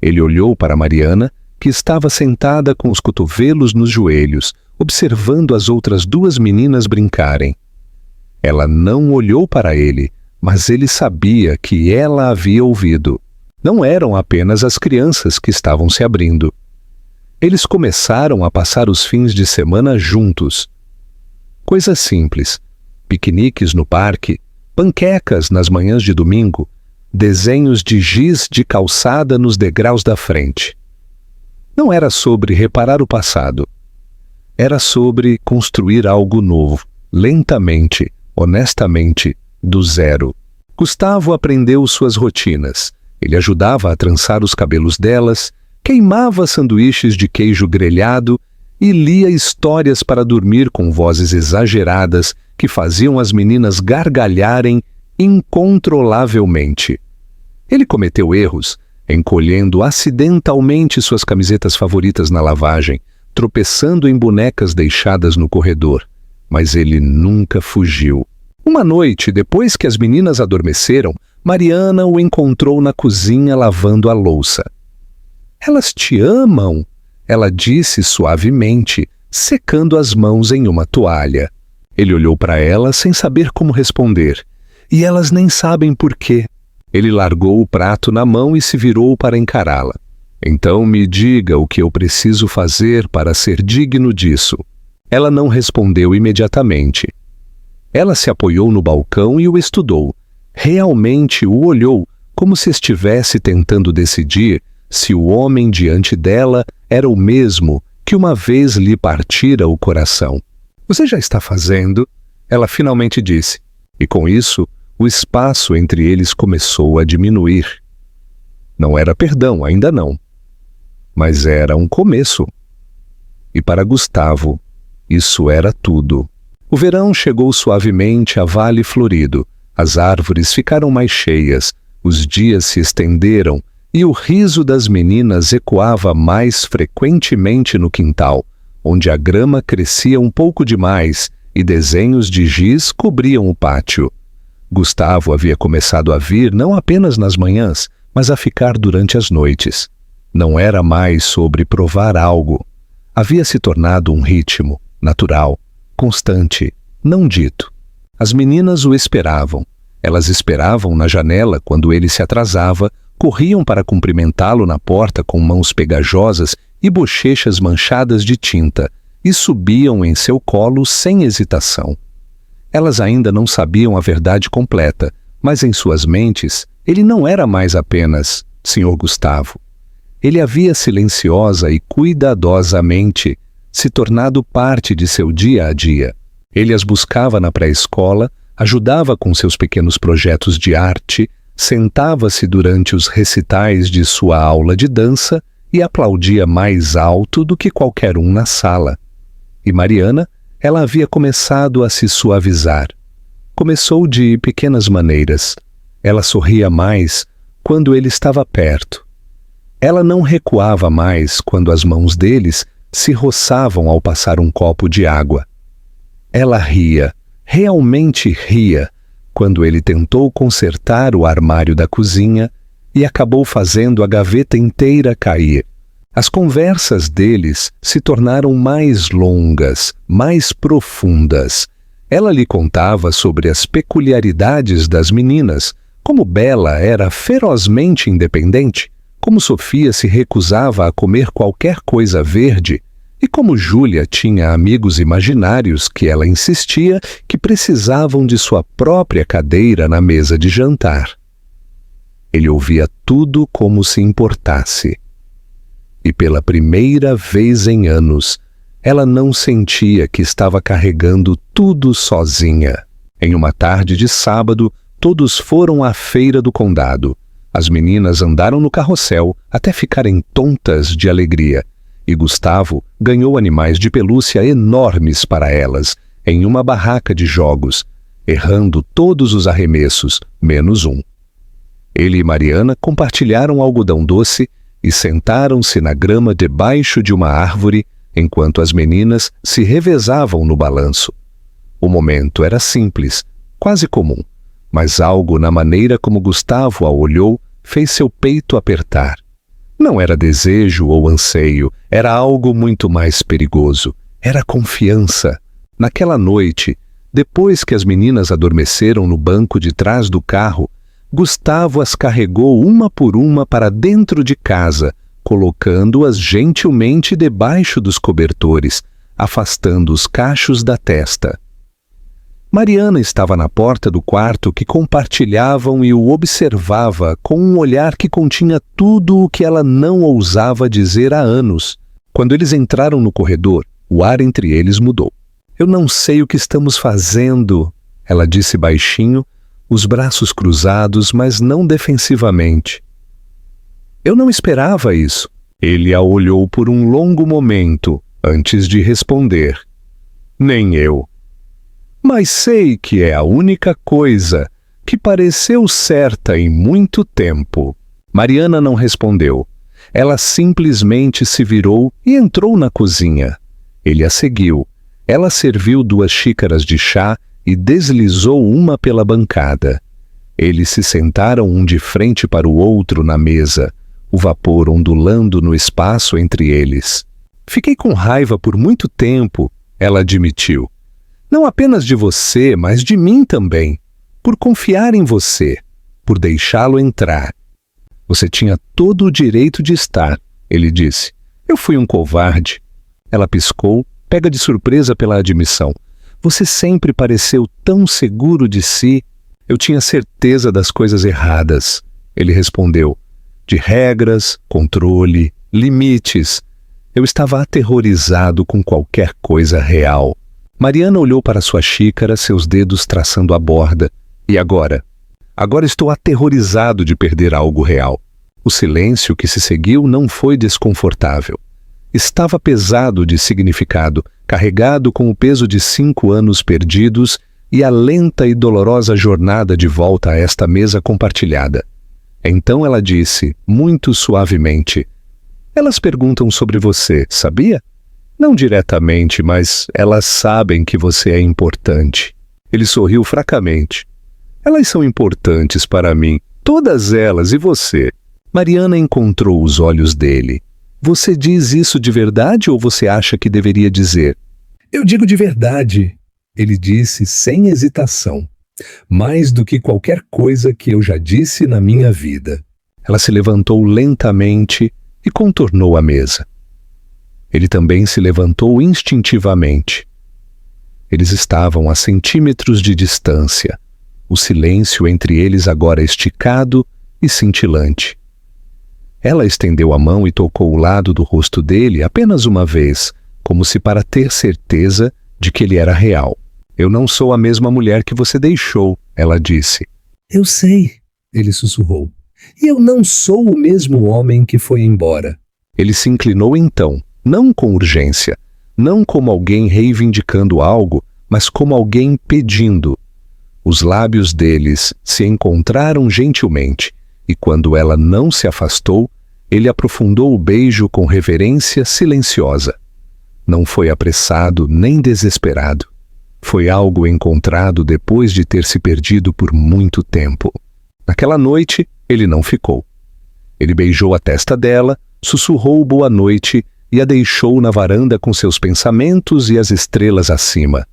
Ele olhou para Mariana, que estava sentada com os cotovelos nos joelhos, observando as outras duas meninas brincarem. Ela não olhou para ele, mas ele sabia que ela havia ouvido. Não eram apenas as crianças que estavam se abrindo. Eles começaram a passar os fins de semana juntos. Coisas simples, piqueniques no parque, panquecas nas manhãs de domingo, desenhos de giz de calçada nos degraus da frente. Não era sobre reparar o passado. Era sobre construir algo novo, lentamente, honestamente, do zero. Gustavo aprendeu suas rotinas. Ele ajudava a trançar os cabelos delas, queimava sanduíches de queijo grelhado e lia histórias para dormir com vozes exageradas que faziam as meninas gargalharem incontrolavelmente. Ele cometeu erros, encolhendo acidentalmente suas camisetas favoritas na lavagem, tropeçando em bonecas deixadas no corredor. Mas ele nunca fugiu. Uma noite, depois que as meninas adormeceram, Mariana o encontrou na cozinha lavando a louça. Elas te amam, ela disse suavemente, secando as mãos em uma toalha. Ele olhou para ela sem saber como responder. E elas nem sabem por quê. Ele largou o prato na mão e se virou para encará-la. Então me diga o que eu preciso fazer para ser digno disso. Ela não respondeu imediatamente. Ela se apoiou no balcão e o estudou. Realmente o olhou, como se estivesse tentando decidir se o homem diante dela era o mesmo que uma vez lhe partira o coração. Você já está fazendo? Ela finalmente disse. E com isso, o espaço entre eles começou a diminuir. Não era perdão, ainda não. Mas era um começo. E para Gustavo, isso era tudo. O verão chegou suavemente a Vale Florido. As árvores ficaram mais cheias, os dias se estenderam e o riso das meninas ecoava mais frequentemente no quintal, onde a grama crescia um pouco demais e desenhos de giz cobriam o pátio. Gustavo havia começado a vir não apenas nas manhãs, mas a ficar durante as noites. Não era mais sobre provar algo. Havia se tornado um ritmo, natural, constante, não dito. As meninas o esperavam. Elas esperavam na janela quando ele se atrasava, corriam para cumprimentá-lo na porta com mãos pegajosas e bochechas manchadas de tinta, e subiam em seu colo sem hesitação. Elas ainda não sabiam a verdade completa, mas em suas mentes ele não era mais apenas Sr. Gustavo. Ele havia silenciosa e cuidadosamente se tornado parte de seu dia a dia. Ele as buscava na pré-escola, ajudava com seus pequenos projetos de arte, sentava-se durante os recitais de sua aula de dança e aplaudia mais alto do que qualquer um na sala. E Mariana, ela havia começado a se suavizar. Começou de pequenas maneiras. Ela sorria mais quando ele estava perto. Ela não recuava mais quando as mãos deles se roçavam ao passar um copo de água. Ela ria, realmente ria, quando ele tentou consertar o armário da cozinha e acabou fazendo a gaveta inteira cair. As conversas deles se tornaram mais longas, mais profundas. Ela lhe contava sobre as peculiaridades das meninas, como Bela era ferozmente independente, como Sofia se recusava a comer qualquer coisa verde e como Júlia tinha amigos imaginários que ela insistia que precisavam de sua própria cadeira na mesa de jantar. Ele ouvia tudo como se importasse. E pela primeira vez em anos, ela não sentia que estava carregando tudo sozinha. Em uma tarde de sábado, todos foram à feira do condado. As meninas andaram no carrossel até ficarem tontas de alegria, e Gustavo ganhou animais de pelúcia enormes para elas, em uma barraca de jogos, errando todos os arremessos, menos um. Ele e Mariana compartilharam algodão doce e sentaram-se na grama debaixo de uma árvore, enquanto as meninas se revezavam no balanço. O momento era simples, quase comum, mas algo na maneira como Gustavo a olhou fez seu peito apertar. Não era desejo ou anseio, era algo muito mais perigoso. Era confiança. Naquela noite, depois que as meninas adormeceram no banco de trás do carro, Gustavo as carregou uma por uma para dentro de casa, colocando-as gentilmente debaixo dos cobertores, afastando os cachos da testa. Mariana estava na porta do quarto que compartilhavam e o observava com um olhar que continha tudo o que ela não ousava dizer há anos. Quando eles entraram no corredor, o ar entre eles mudou. "Eu não sei o que estamos fazendo", ela disse baixinho, os braços cruzados, mas não defensivamente. "Eu não esperava isso." Ele a olhou por um longo momento, antes de responder. "Nem eu. Mas sei que é a única coisa que pareceu certa em muito tempo." Mariana não respondeu. Ela simplesmente se virou e entrou na cozinha. Ele a seguiu. Ela serviu 2 xícaras de chá e deslizou uma pela bancada. Eles se sentaram um de frente para o outro na mesa, o vapor ondulando no espaço entre eles. "Fiquei com raiva por muito tempo", ela admitiu. "Não apenas de você, mas de mim também. Por confiar em você, por deixá-lo entrar." "Você tinha todo o direito de estar", ele disse. "Eu fui um covarde." Ela piscou, pega de surpresa pela admissão. "Você sempre pareceu tão seguro de si." "Eu tinha certeza das coisas erradas", ele respondeu. "De regras, controle, limites. Eu estava aterrorizado com qualquer coisa real." Mariana olhou para sua xícara, seus dedos traçando a borda. "E agora?" "Agora estou aterrorizado de perder algo real." O silêncio que se seguiu não foi desconfortável. Estava pesado de significado, carregado com o peso de 5 anos perdidos e a lenta e dolorosa jornada de volta a esta mesa compartilhada. Então ela disse, muito suavemente, "Elas perguntam sobre você, sabia? Não diretamente, mas elas sabem que você é importante." Ele sorriu fracamente. "Elas são importantes para mim, todas elas, e você?" Mariana encontrou os olhos dele. "Você diz isso de verdade ou você acha que deveria dizer?" "Eu digo de verdade", ele disse sem hesitação. "Mais do que qualquer coisa que eu já disse na minha vida." Ela se levantou lentamente e contornou a mesa. Ele também se levantou instintivamente. Eles estavam a centímetros de distância, o silêncio entre eles agora esticado e cintilante. Ela estendeu a mão e tocou o lado do rosto dele apenas uma vez, como se para ter certeza de que ele era real. "Eu não sou a mesma mulher que você deixou", ela disse. "Eu sei", ele sussurrou. "E eu não sou o mesmo homem que foi embora." Ele se inclinou então, não com urgência, não como alguém reivindicando algo, mas como alguém pedindo. Os lábios deles se encontraram gentilmente, e quando ela não se afastou, ele aprofundou o beijo com reverência silenciosa. Não foi apressado nem desesperado. Foi algo encontrado depois de ter se perdido por muito tempo. Naquela noite, ele não ficou. Ele beijou a testa dela, sussurrou boa noite e a deixou na varanda com seus pensamentos e as estrelas acima.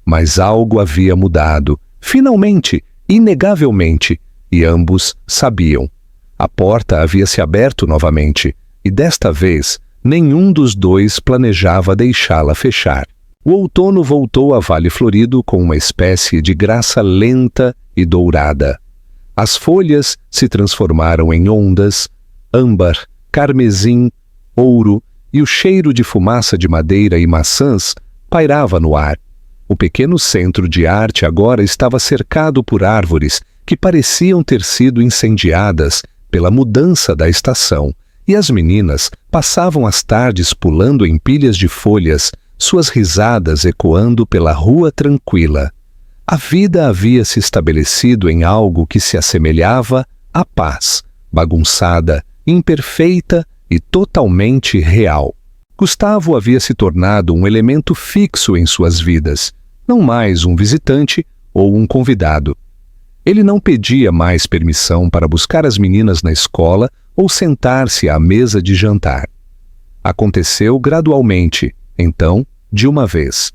Mas algo havia mudado, finalmente, inegavelmente, e ambos sabiam. A porta havia se aberto novamente, e desta vez, nenhum dos dois planejava deixá-la fechar. O outono voltou a Vale Florido com uma espécie de graça lenta e dourada. As folhas se transformaram em ondas, âmbar, carmesim, ouro, e o cheiro de fumaça de madeira e maçãs pairava no ar. O pequeno centro de arte agora estava cercado por árvores que pareciam ter sido incendiadas pela mudança da estação, e as meninas passavam as tardes pulando em pilhas de folhas, suas risadas ecoando pela rua tranquila. A vida havia se estabelecido em algo que se assemelhava à paz, bagunçada, imperfeita e totalmente real. Gustavo havia se tornado um elemento fixo em suas vidas, não mais um visitante ou um convidado. Ele não pedia mais permissão para buscar as meninas na escola ou sentar-se à mesa de jantar. Aconteceu gradualmente, então, de uma vez.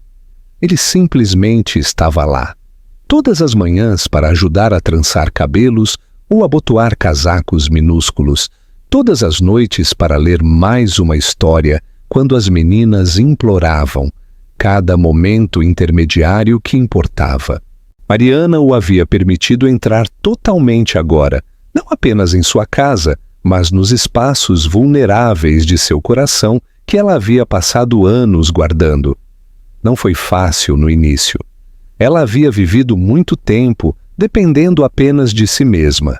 Ele simplesmente estava lá. Todas as manhãs para ajudar a trançar cabelos ou abotoar casacos minúsculos. Todas as noites para ler mais uma história quando as meninas imploravam. Cada momento intermediário que importava. Mariana o havia permitido entrar totalmente agora, não apenas em sua casa, mas nos espaços vulneráveis de seu coração que ela havia passado anos guardando. Não foi fácil no início. Ela havia vivido muito tempo dependendo apenas de si mesma.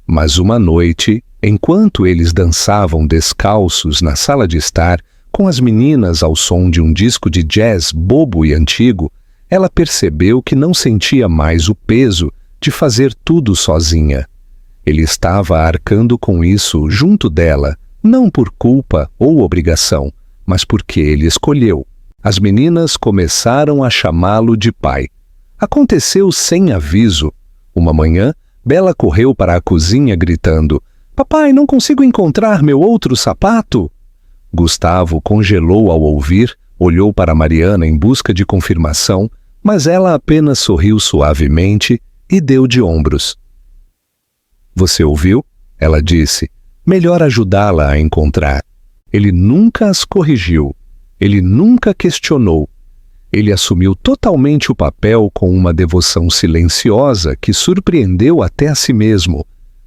Mas uma noite, enquanto eles dançavam descalços na sala de estar, com as meninas ao som de um disco de jazz bobo e antigo, ela percebeu que não sentia mais o peso de fazer tudo sozinha. Ele estava arcando com isso junto dela, não por culpa ou obrigação, mas porque ele escolheu. As meninas começaram a chamá-lo de pai. Aconteceu sem aviso. Uma manhã, Bela correu para a cozinha gritando: "Papai, não consigo encontrar meu outro sapato!" Gustavo congelou ao ouvir, olhou para Mariana em busca de confirmação, mas ela apenas sorriu suavemente e deu de ombros. "Você ouviu?" ela disse. "Melhor ajudá-la a encontrar." Ele nunca as corrigiu. Ele nunca questionou. Ele assumiu totalmente o papel com uma devoção silenciosa que surpreendeu até a si mesmo.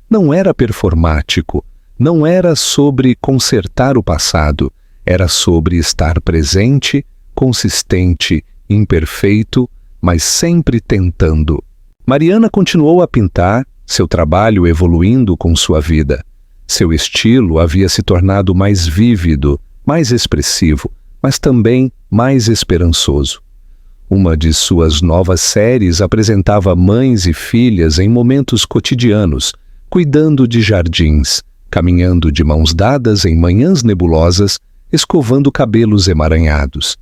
Não era performático. Não era sobre consertar o passado. Era sobre estar presente, consistente, imperfeito, mas sempre tentando. Mariana continuou a pintar, seu trabalho evoluindo com sua vida. Seu estilo havia se tornado mais vívido, mais expressivo, mas também mais esperançoso. Uma de suas novas séries apresentava mães e filhas em momentos cotidianos, cuidando de jardins, caminhando de mãos dadas em manhãs nebulosas, escovando cabelos emaranhados.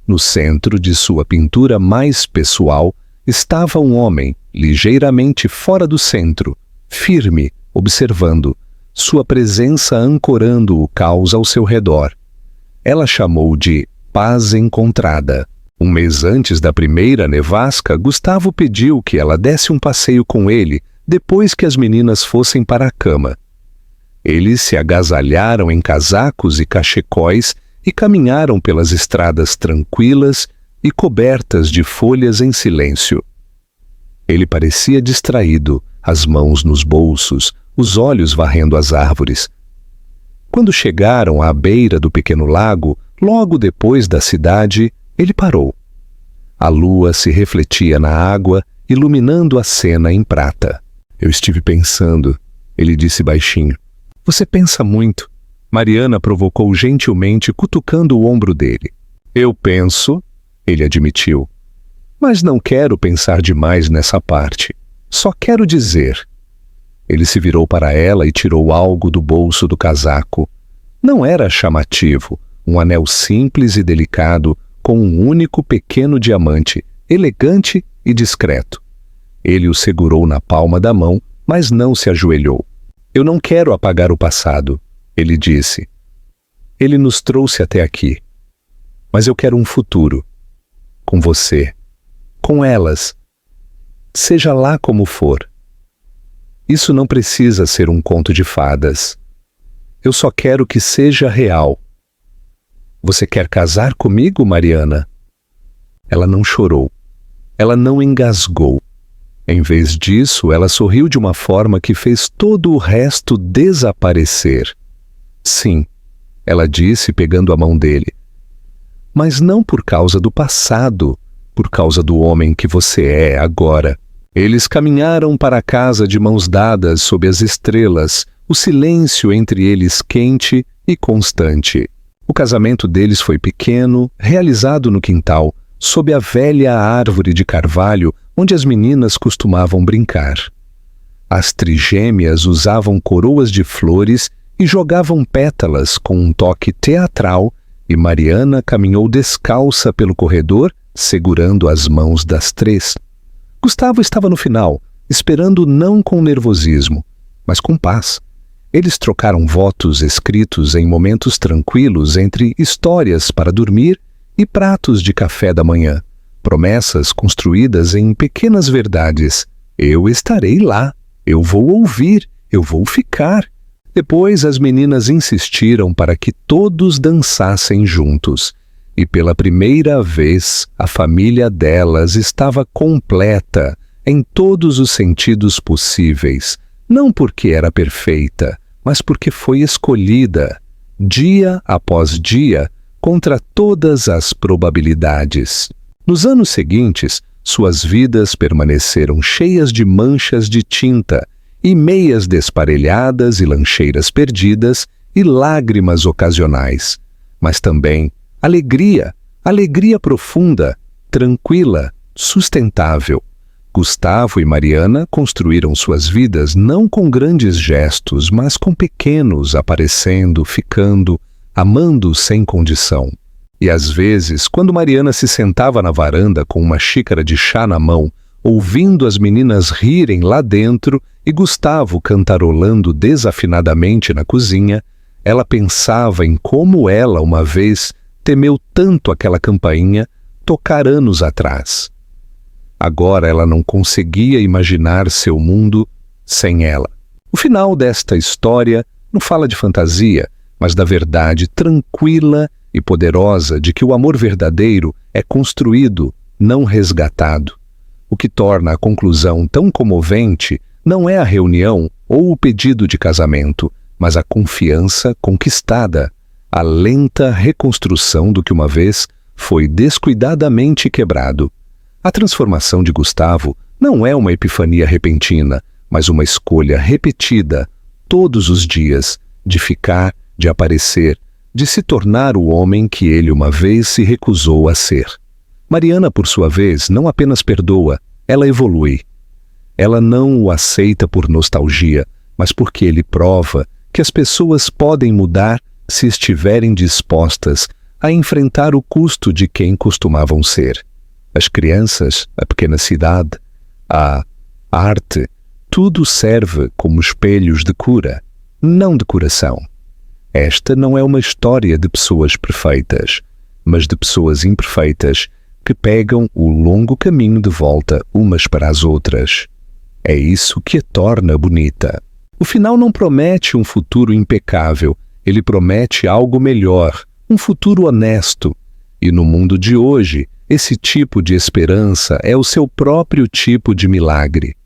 No centro de sua pintura mais pessoal estava um homem, ligeiramente fora do centro, firme, observando, sua presença ancorando o caos ao seu redor. Ela chamou de paz encontrada. Um mês antes da primeira nevasca, Gustavo pediu que ela desse um passeio com ele depois que as meninas fossem para a cama. Eles se agasalharam em casacos e cachecóis e caminharam pelas estradas tranquilas e cobertas de folhas em silêncio. Ele parecia distraído, as mãos nos bolsos, os olhos varrendo as árvores. Quando chegaram à beira do pequeno lago, logo depois da cidade, ele parou. A lua se refletia na água, iluminando a cena em prata. "Eu estive pensando", ele disse baixinho. "Você pensa muito." Mariana provocou gentilmente, cutucando o ombro dele. Eu penso, ele admitiu, mas não quero pensar demais nessa parte. Só quero dizer. Ele se virou para ela e tirou algo do bolso do casaco. Não era chamativo, um anel simples e delicado com um único pequeno diamante, elegante e discreto. Ele o segurou na palma da mão, mas não se ajoelhou. Eu não quero apagar o passado, ele disse. Ele nos trouxe até aqui. Mas eu quero um futuro. Com você. Com elas. Seja lá como for. Isso não precisa ser um conto de fadas. Eu só quero que seja real. Você quer casar comigo, Mariana? Ela não chorou. Ela não engasgou. Em vez disso, ela sorriu de uma forma que fez todo o resto desaparecer. Sim, ela disse pegando a mão dele. Mas não por causa do passado, por causa do homem que você é agora. Eles caminharam para a casa de mãos dadas sob as estrelas, o silêncio entre eles quente e constante. O casamento deles foi pequeno, realizado no quintal, sob a velha árvore de carvalho onde as meninas costumavam brincar. As trigêmeas usavam coroas de flores e jogavam pétalas com um toque teatral, e Mariana caminhou descalça pelo corredor, segurando as mãos das três. Gustavo estava no final, esperando não com nervosismo, mas com paz. Eles trocaram votos escritos em momentos tranquilos entre histórias para dormir e pratos de café da manhã, promessas construídas em pequenas verdades. Eu estarei lá, eu vou ouvir, eu vou ficar. Depois as meninas insistiram para que todos dançassem juntos. E pela primeira vez, a família delas estava completa, em todos os sentidos possíveis. Não porque era perfeita, mas porque foi escolhida, dia após dia, contra todas as probabilidades. Nos anos seguintes, suas vidas permaneceram cheias de manchas de tinta, e meias desparelhadas e lancheiras perdidas, e lágrimas ocasionais. Mas também alegria, alegria profunda, tranquila, sustentável. Gustavo e Mariana construíram suas vidas não com grandes gestos, mas com pequenos, aparecendo, ficando, amando sem condição. E às vezes, quando Mariana se sentava na varanda com uma xícara de chá na mão, ouvindo as meninas rirem lá dentro e Gustavo cantarolando desafinadamente na cozinha, ela pensava em como ela, uma vez, temeu tanto aquela campainha tocar anos atrás. Agora ela não conseguia imaginar seu mundo sem ela. O final desta história não fala de fantasia, mas da verdade tranquila e poderosa de que o amor verdadeiro é construído, não resgatado. O que torna a conclusão tão comovente não é a reunião ou o pedido de casamento, mas a confiança conquistada, a lenta reconstrução do que uma vez foi descuidadamente quebrado. A transformação de Gustavo não é uma epifania repentina, mas uma escolha repetida, todos os dias, de ficar, de aparecer, de se tornar o homem que ele uma vez se recusou a ser. Mariana, por sua vez, não apenas perdoa, ela evolui. Ela não o aceita por nostalgia, mas porque ele prova que as pessoas podem mudar se estiverem dispostas a enfrentar o custo de quem costumavam ser. As crianças, a pequena cidade, a arte, tudo serve como espelhos de cura, não de curação. Esta não é uma história de pessoas perfeitas, mas de pessoas imperfeitas que pegam o longo caminho de volta umas para as outras. É isso que a torna bonita. O final não promete um futuro impecável, ele promete algo melhor, um futuro honesto. E no mundo de hoje, esse tipo de esperança é o seu próprio tipo de milagre.